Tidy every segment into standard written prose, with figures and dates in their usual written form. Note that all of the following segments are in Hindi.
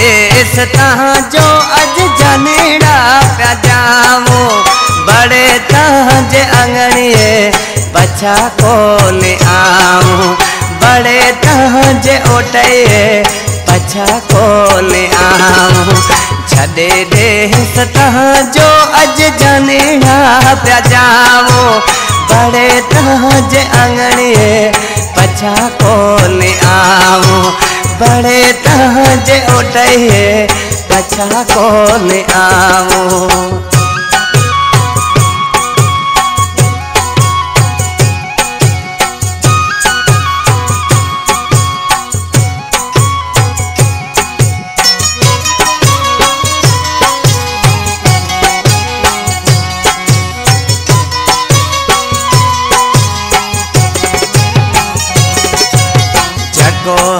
देश तहां जो अज जनेड़ा प्या जावो बड़े तहांजे अंगणिए पछा कोले आऊं बड़े तहांजे ओटए पछा कोले आऊं छॾे देश तहां जो अज जनेड़ा प्या जावो बड़े तहांजे अंगणिए पछा कोले आऊं बड़े तहांजे ओटए पछा कोले आऊं।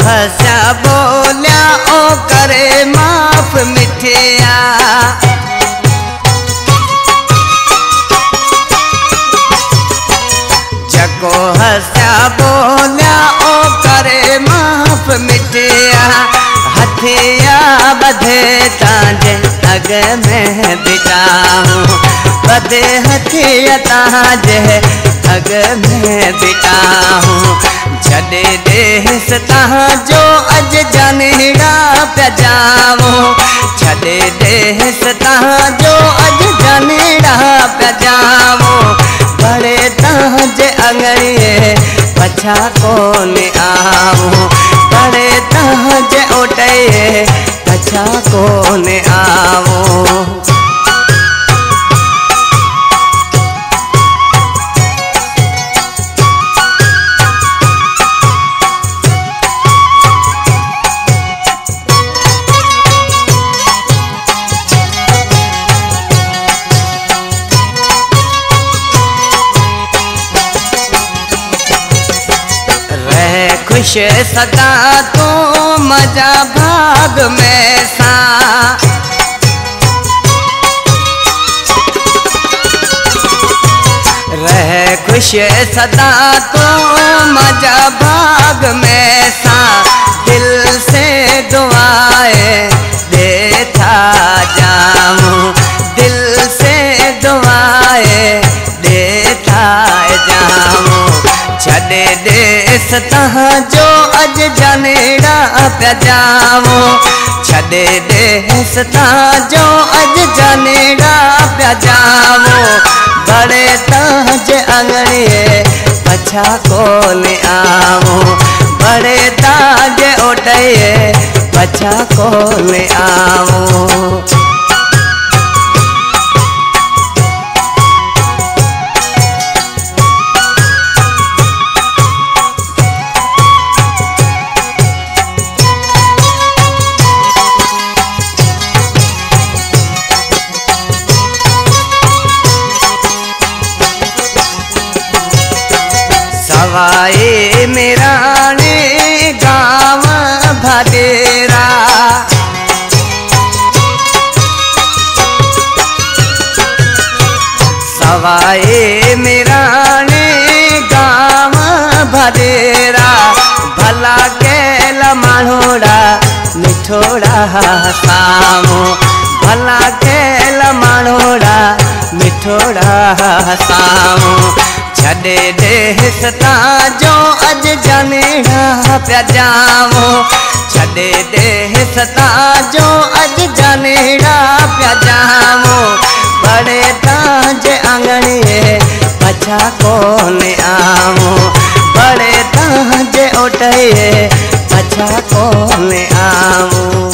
हंसा बोलिया ओ करे माफ मिठिया जको हंसा बोलिया ओ करे माफ मिठिया हथिया बधे तांजे अग में बिठाऊं बधे हथिया तांजे अग में बिठाऊं छॾे देश तहां जो अज जनेड़ा प्या जावो छॾे देश तहां जो अज जनेड़ा प्या जावो बड़े तहांजे अंगणिए पछा कोने आऊं बड़े तहांजे ओटए पछा कोने आऊं। खुश सदा तू मजा भाग में सा रह खुश सदा तू मजा भाग में सा दिल से दुआएं देता जाऊं दिल से दुआएं देता जाऊं छॾे देश तहां जो अज जनेड़ा प्या जावो छॾे देश तहां जो अज जनेड़ा प्या जावो बड़े तहांजे अंगणिए पछा कोले आऊं बड़े तहांजे ओटए पछा कोले आऊं। सवाए मेराने गाँव भदेरा सवाए मेराने गाँव भदेरा भला कैल माणोड़ा मिठोड़ा सामो भला कैल माणोड़ा मिठोड़ा सामो छॾे देश तहां जो अज जनेड़ा प्या जावो छॾे देश तहां जो अज जनेड़ा प्या जावो बड़े तहांजे अंगणिए पछा कोने आऊं बड़े तहांजे ओटए पछा कोने आऊं।